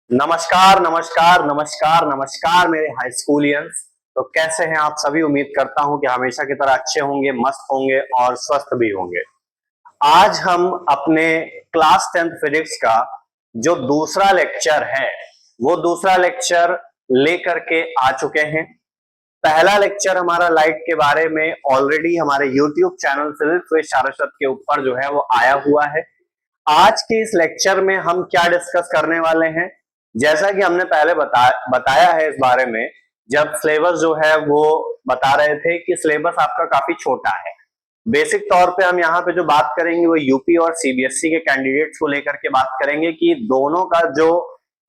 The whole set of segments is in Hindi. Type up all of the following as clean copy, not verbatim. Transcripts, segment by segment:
नमस्कार नमस्कार नमस्कार नमस्कार मेरे हाई स्कूलियंस। तो कैसे हैं आप सभी। उम्मीद करता हूं कि हमेशा की तरह अच्छे होंगे, मस्त होंगे और स्वस्थ भी होंगे। आज हम अपने क्लास 10th फिजिक्स का जो दूसरा लेक्चर है वो दूसरा लेक्चर लेकर के आ चुके हैं। पहला लेक्चर हमारा लाइट के बारे में ऑलरेडी हमारे YouTube channel physics with Saraswat के ऊपर जो है वो आया हुआ है। आज के इस लेक्चर में हम क्या डिस्कस करने वाले हैं, जैसा कि हमने पहले बताया है इस बारे में, जब सिलेबस जो है वो बता रहे थे कि सिलेबस आपका काफी छोटा है। बेसिक तौर पे हम यहाँ पे जो बात करेंगे वो यूपी और सीबीएसई के कैंडिडेट्स को लेकर के बात करेंगे कि दोनों का जो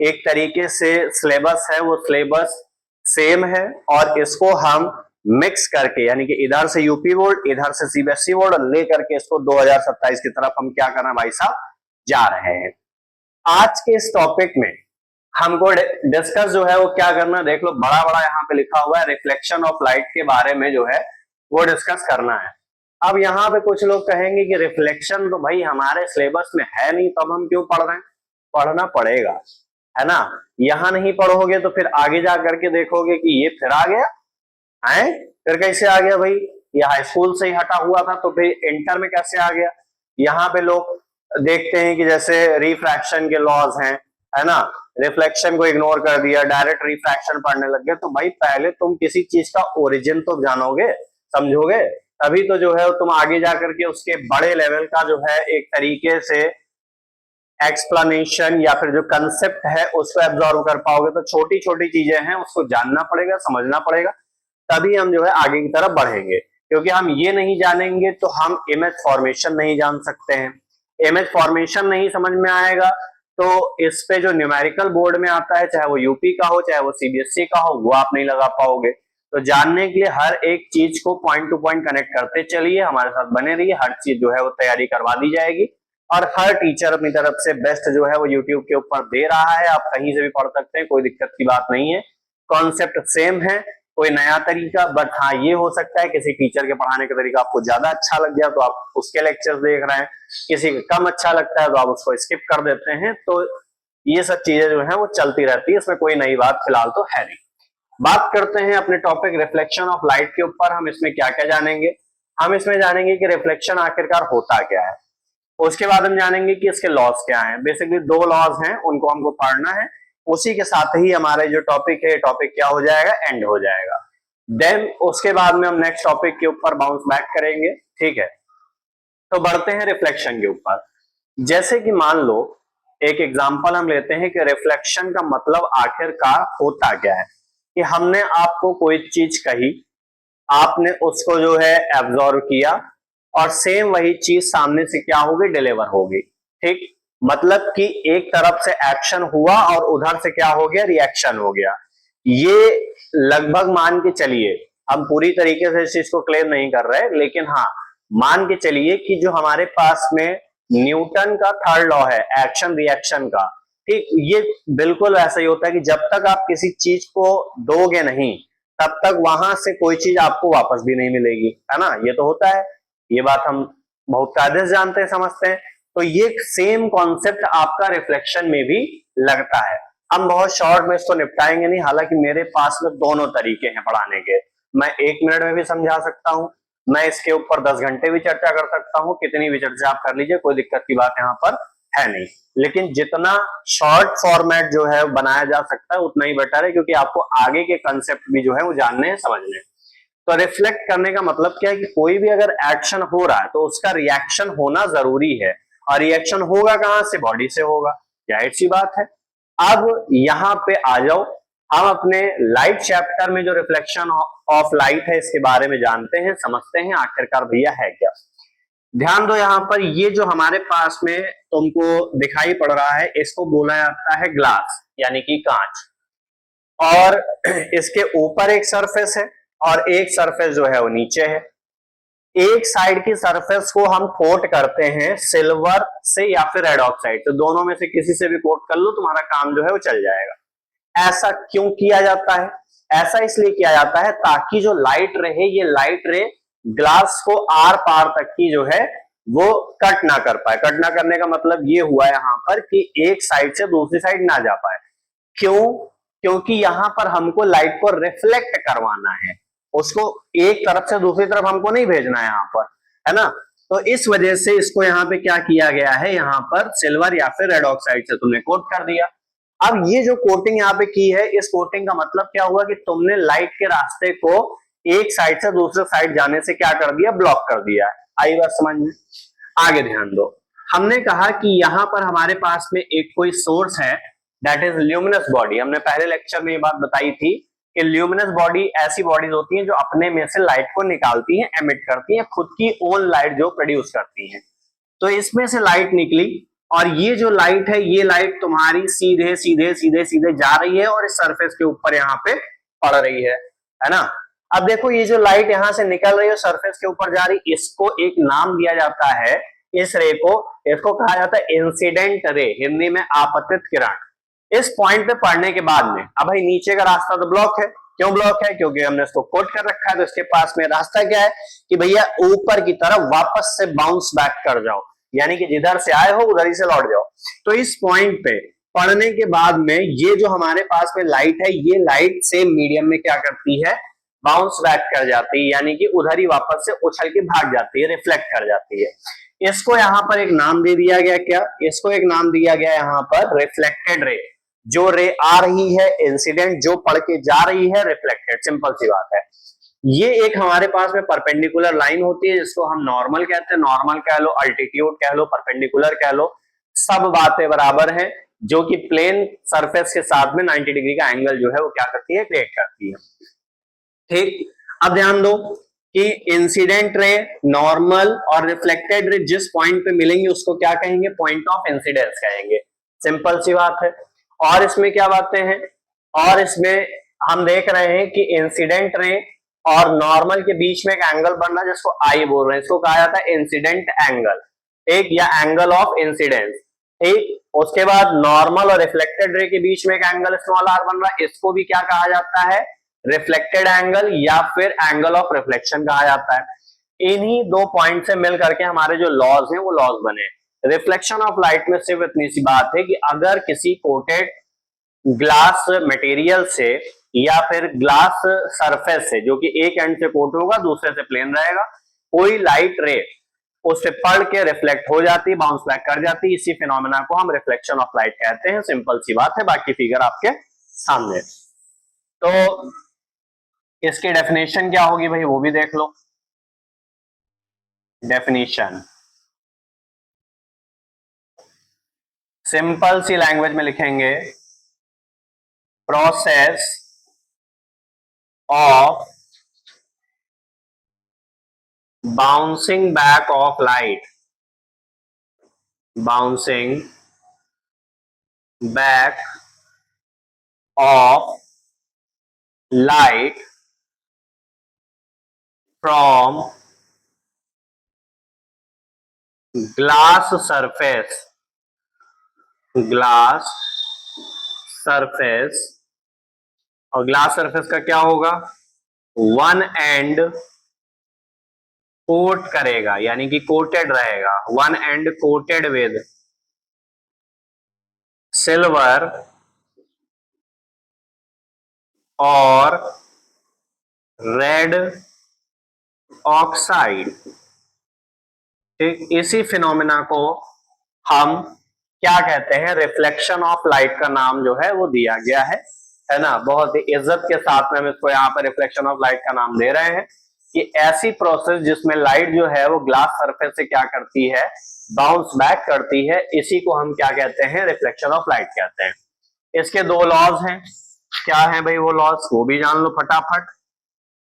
एक तरीके से सिलेबस है वो सिलेबस सेम है और इसको हम मिक्स करके यानी कि इधर से यूपी बोर्ड इधर से सीबीएसई बोर्ड लेकर के इसको 2027 की तरफ हम क्या करना भाई साहब जा रहे हैं। आज के इस टॉपिक में हमको डिस्कस जो है वो क्या करना, देख लो बड़ा बड़ा यहाँ पे लिखा हुआ है रिफ्लेक्शन ऑफ लाइट के बारे में जो है वो डिस्कस करना है। अब यहाँ पे कुछ लोग कहेंगे कि रिफ्लेक्शन तो भाई हमारे सिलेबस में है नहीं, तब हम क्यों पढ़ रहे हैं। पढ़ना पड़ेगा, है ना। यहाँ नहीं पढ़ोगे तो फिर आगे जा करके देखोगे कि ये फिर आ गया है, फिर कैसे आ गया भाई, ये हाई स्कूल से ही हटा हुआ था तो फिर इंटर में कैसे आ गया। यहाँ पे लोग देखते हैं कि जैसे रिफ्रैक्शन के लॉज हैं, है ना, रिफ्लेक्शन को इग्नोर कर दिया, डायरेक्ट रिफ्रैक्शन पढ़ने लग गए। तो भाई पहले तुम किसी चीज का ओरिजिन तो जानोगे, समझोगे, तभी तो जो है तुम आगे जाकर के उसके बड़े लेवल का जो है एक तरीके से एक्सप्लेनेशन या फिर जो कंसेप्ट है उसको एब्जॉर्व कर पाओगे। तो छोटी छोटी चीजें हैं उसको जानना पड़ेगा, समझना पड़ेगा, तभी हम जो है आगे की तरफ बढ़ेंगे। क्योंकि हम ये नहीं जानेंगे तो हम इमेज फॉर्मेशन नहीं जान सकते हैं। इमेज फॉर्मेशन नहीं समझ में आएगा तो इस पे जो न्यूमेरिकल बोर्ड में आता है, चाहे वो यूपी का हो चाहे वो सीबीएसई का हो, वो आप नहीं लगा पाओगे। तो जानने के लिए हर एक चीज को पॉइंट टू पॉइंट कनेक्ट करते चलिए, हमारे साथ बने रहिए, हर चीज जो है वो तैयारी करवा दी जाएगी। और हर टीचर अपनी तरफ से बेस्ट जो है वो यूट्यूब के ऊपर दे रहा है, आप कहीं से भी पढ़ सकते हैं, कोई दिक्कत की बात नहीं है। कॉन्सेप्ट सेम है, कोई नया तरीका, बट हाँ ये हो सकता है किसी टीचर के पढ़ाने का तरीका आपको ज्यादा अच्छा लग गया तो आप उसके लेक्चर्स देख रहे हैं, किसी को कम अच्छा लगता है तो आप उसको स्किप कर देते हैं। तो ये सब चीजें जो है वो चलती रहती है, इसमें कोई नई बात फिलहाल तो है नहीं। बात करते हैं अपने टॉपिक रिफ्लेक्शन ऑफ लाइट के ऊपर। हम इसमें क्या क्या जानेंगे, हम इसमें जानेंगे कि रिफ्लेक्शन आखिरकार होता क्या है, उसके बाद हम जानेंगे कि इसके लॉस क्या हैं। बेसिकली दो लॉस हैं, उनको हमको पढ़ना है। उसी के साथ ही हमारे जो टॉपिक है टॉपिक क्या हो जाएगा, एंड हो जाएगा। देन उसके बाद में हम नेक्स्ट टॉपिक के ऊपर बाउंस बैक करेंगे, ठीक है। तो बढ़ते हैं रिफ्लेक्शन के ऊपर। जैसे कि मान लो एक एग्जांपल हम लेते हैं कि रिफ्लेक्शन का मतलब आखिरकार होता क्या है। कि हमने आपको कोई चीज कही, आपने उसको जो है एब्जॉर्व किया और सेम वही चीज सामने से क्या होगी, डिलीवर होगी। ठीक, मतलब कि एक तरफ से एक्शन हुआ और उधर से क्या हो गया, रिएक्शन हो गया। ये लगभग मान के चलिए, हम पूरी तरीके से इस चीज को क्लेम नहीं कर रहे, लेकिन हाँ मान के चलिए कि जो हमारे पास में न्यूटन का थर्ड लॉ है एक्शन रिएक्शन का, ठीक, ये बिल्कुल ऐसा ही होता है कि जब तक आप किसी चीज को दोगे नहीं तब तक वहां से कोई चीज आपको वापस भी नहीं मिलेगी, है ना। ये तो होता है, ये बात हम बहुत कायदे से जानते हैं, समझते हैं। तो ये सेम कॉन्सेप्ट आपका रिफ्लेक्शन में भी लगता है। हम बहुत शॉर्ट में इसको निपटाएंगे नहीं, हालांकि मेरे पास में दोनों तरीके हैं पढ़ाने के। मैं 1 मिनट में भी समझा सकता हूँ, मैं इसके ऊपर 10 घंटे भी चर्चा कर सकता हूँ, कितनी भी चर्चा आप कर लीजिए, कोई दिक्कत की बात यहाँ पर है नहीं। लेकिन जितना शॉर्ट फॉर्मेट जो है बनाया जा सकता है उतना ही बेटर है, क्योंकि आपको आगे के कंसेप्ट भी जो है वो जानने हैं, समझने हैं। तो रिफ्लेक्ट करने का मतलब क्या है कि कोई भी अगर एक्शन हो रहा है तो उसका रिएक्शन होना जरूरी है, और रिएक्शन होगा कहां से, बॉडी से होगा, जाहिर सी बात है। अब यहां पे आ जाओ, हम अपने लाइट चैप्टर में जो रिफ्लेक्शन ऑफ लाइट है इसके बारे में जानते हैं, समझते हैं आखिरकार भैया है क्या। ध्यान दो, यहाँ पर ये जो हमारे पास में तुमको दिखाई पड़ रहा है इसको बोला जाता है ग्लास यानी कि कांच। और इसके ऊपर एक सरफेस है और एक सरफेस जो है वो नीचे है। एक साइड की सरफेस को हम कोट करते हैं सिल्वर से या फिर रेड ऑक्साइड, तो दोनों में से किसी से भी कोट कर लो, तुम्हारा काम जो है वो चल जाएगा। ऐसा क्यों किया जाता है, ऐसा इसलिए किया जाता है ताकि जो लाइट रहे, ये लाइट रे ग्लास को आर पार तक की जो है वो कट ना कर पाए। कट ना करने का मतलब ये हुआ यहाँ पर कि एक साइड से दूसरी साइड ना जा पाए। क्यों? क्योंकि यहाँ पर हमको लाइट को रिफ्लेक्ट करवाना है, उसको एक तरफ से दूसरी तरफ हमको नहीं भेजना है यहाँ पर, है ना। तो इस वजह से इसको यहाँ पे क्या किया गया है, यहाँ पर सिल्वर या फिर रेड ऑक्साइड से तुमने कोट कर दिया। अब ये जो कोटिंग यहाँ पे की है, इस कोटिंग का मतलब क्या हुआ कि तुमने लाइट के रास्ते को एक साइड से दूसरे साइड जाने से क्या कर दिया, ब्लॉक कर दिया है। आई बात समझ में? आगे ध्यान दो, हमने कहा कि यहाँ पर हमारे पास में एक कोई सोर्स है, दैट इज ल्यूमिनस बॉडी। हमने पहले लेक्चर में ये बात बताई थी कि ल्यूमिनस बॉडी ऐसी बॉडीज होती हैं जो अपने में से लाइट को निकालती हैं, एमिट करती हैं, खुद की ओन लाइट जो प्रोड्यूस करती हैं। तो इसमें से लाइट निकली, और ये जो लाइट है, ये लाइट तुम्हारी सीधे सीधे सीधे सीधे जा रही है और इस सरफेस के ऊपर यहाँ पे पड़ रही है ना। अब देखो, ये जो लाइट यहाँ से निकल रही है सरफेस के ऊपर जा रही, इसको एक नाम दिया जाता है, इस रे को, इसको कहा जाता है इंसिडेंट रे, हिंदी में आपतित किरण। इस पॉइंट पे पढ़ने के बाद में, अब भाई नीचे का रास्ता तो ब्लॉक है, क्यों ब्लॉक है? क्योंकि हमने इसको कोट कर रखा है। तो इसके पास में रास्ता क्या है कि भैया ऊपर की तरफ वापस से बाउंस बैक कर जाओ, यानी कि जिधर से आए हो उधर ही से लौट जाओ। तो इस पॉइंट पे पढ़ने के बाद में ये जो हमारे पास में लाइट है, ये लाइट सेम मीडियम में क्या करती है, बाउंस बैक कर जाती है, यानी कि उधर ही वापस से उछल के भाग जाती है, रिफ्लेक्ट कर जाती है। इसको यहाँ पर एक नाम दे दिया गया, क्या? इसको एक नाम दिया गया यहाँ पर रिफ्लेक्टेड रे। जो रे आ रही है इंसिडेंट, जो पढ़ के जा रही है रिफ्लेक्टेड, सिंपल सी बात है। ये एक हमारे पास में परपेंडिकुलर लाइन होती है, जिसको हम नॉर्मल कहते हैं, नॉर्मल कह लो, अल्टीट्यूड कह लो, परपेंडिकुलर कह लो, सब बातें बराबर हैं, जो कि प्लेन सरफेस के साथ में 90 डिग्री का एंगल जो है वो क्या करती है, क्रिएट करती है। ठीक, अब ध्यान दो कि इंसिडेंट रे, नॉर्मल और रिफ्लेक्टेड रे जिस पॉइंट पे मिलेंगे उसको क्या कहेंगे, पॉइंट ऑफ इंसिडेंस कहेंगे, सिंपल सी बात है। और इसमें क्या बातें हैं, और इसमें हम देख रहे हैं कि इंसिडेंट रे और नॉर्मल के बीच में एक एंगल बन रहा है जिसको आई बोल रहे हैं, इसको कहा जाता है इंसिडेंट एंगल, एक या एंगल ऑफ इंसिडेंस। ठीक, उसके बाद नॉर्मल और रिफ्लेक्टेड रे के बीच में एक एंगल स्मॉल आर बन रहा है, इसको भी क्या कहा जाता है, रिफ्लेक्टेड एंगल या फिर एंगल ऑफ रिफ्लेक्शन कहा जाता है। इन्हीं दो पॉइंट से मिल करके हमारे जो लॉज हैं वो लॉज बने। रिफ्लेक्शन ऑफ लाइट में सिर्फ इतनी सी बात है कि अगर किसी कोटेड ग्लास मटेरियल से या फिर ग्लास सरफेस से, जो कि एक एंड से कोट होगा दूसरे से प्लेन रहेगा, कोई लाइट रे उससे पड़ के रिफ्लेक्ट हो जाती है, बाउंस बैक कर जाती है, इसी फिनोमेना को हम रिफ्लेक्शन ऑफ लाइट कहते हैं। सिंपल सी बात है, बाकी फिगर आपके सामने। तो इसकी डेफिनेशन क्या होगी भाई, वो भी देख लो। डेफिनेशन सिंपल सी लैंग्वेज में लिखेंगे, process of bouncing back of light, bouncing back of light from glass surface, glass surface, और ग्लास सरफेस का क्या होगा, वन एंड कोट करेगा, यानी कि कोटेड रहेगा, one and coated with silver और रेड ऑक्साइड। ठीक, इसी फिनोमेना को हम क्या कहते हैं, रिफ्लेक्शन ऑफ लाइट का नाम जो है वो दिया गया है ना। बहुत ही इज्जत के साथ में हम इसको यहाँ पर रिफ्लेक्शन ऑफ लाइट का नाम दे रहे हैं कि ऐसी प्रोसेस जिसमें लाइट जो है वो ग्लास सरफेस से क्या करती है, बाउंस बैक करती है, इसी को हम क्या कहते हैं, रिफ्लेक्शन ऑफ लाइट कहते हैं। इसके दो लॉज हैं, क्या है भाई वो लॉज, वो भी जान लो फटाफट।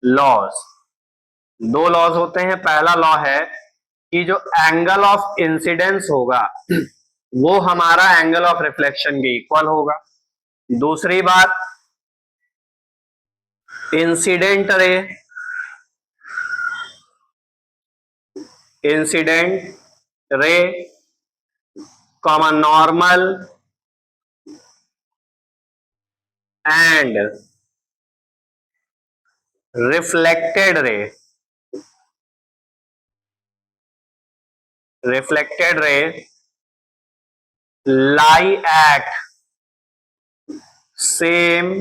लॉज, दो लॉज होते हैं। पहला लॉ है कि जो एंगल ऑफ इंसिडेंस होगा वो हमारा एंगल ऑफ रिफ्लेक्शन के इक्वल होगा। दूसरी बात, incident ray, incident ray comma normal and reflected ray, reflected ray lie at same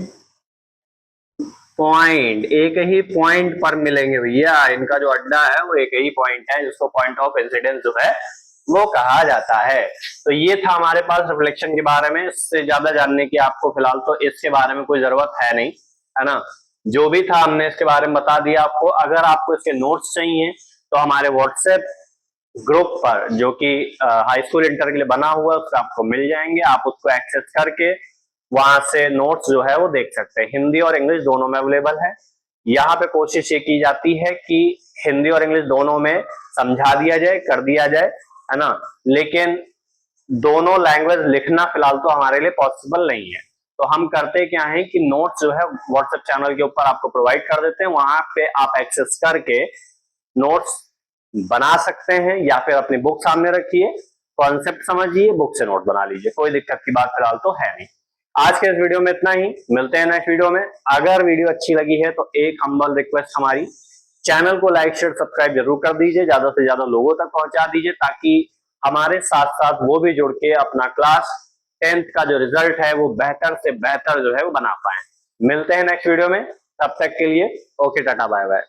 point, एक ही पॉइंट पर मिलेंगे भैया। इनका जो अड्डा है वो एक ही पॉइंट है, जिसको पॉइंट ऑफ इंसिडेंस जो है वो कहा जाता है। तो ये था हमारे पास रिफ्लेक्शन के बारे में। इससे ज्यादा जानने की आपको फिलहाल तो इसके बारे में कोई जरूरत है नहीं, है ना। जो भी था हमने इसके बारे में बता दिया आपको। अगर आपको इसके नोट्स चाहिए तो हमारे व्हाट्सएप ग्रुप पर, जो कि हाई स्कूल इंटर के लिए बना हुआ है, उसको आपको मिल जाएंगे। आप उसको एक्सेस करके वहां से नोट्स जो है वो देख सकते हैं। हिंदी और इंग्लिश दोनों में अवेलेबल है। यहाँ पे कोशिश ये की जाती है कि हिंदी और इंग्लिश दोनों में समझा दिया जाए, कर दिया जाए, है ना। लेकिन दोनों लैंग्वेज लिखना फिलहाल तो हमारे लिए पॉसिबल नहीं है। तो हम करते क्या है कि नोट्स जो है व्हाट्सएप चैनल के ऊपर आपको प्रोवाइड कर देते हैं। वहां पे आप एक्सेस करके नोट्स बना सकते हैं, या फिर अपनी बुक सामने रखिए, कॉन्सेप्ट समझिए, बुक से नोट बना लीजिए। कोई दिक्कत की बात फिलहाल तो है नहीं। आज के इस वीडियो में इतना ही, मिलते हैं नेक्स्ट वीडियो में। अगर वीडियो अच्छी लगी है तो एक हम्बल रिक्वेस्ट हमारी, चैनल को लाइक शेयर सब्सक्राइब जरूर कर दीजिए, ज्यादा से ज्यादा लोगों तक पहुंचा दीजिए, ताकि हमारे साथ साथ वो भी जुड़ के अपना क्लास 10th का जो रिजल्ट है वो बेहतर से बेहतर जो है वो बना पाए। मिलते हैं नेक्स्ट वीडियो में, तब तक के लिए ओके, टाटा बाय बाय।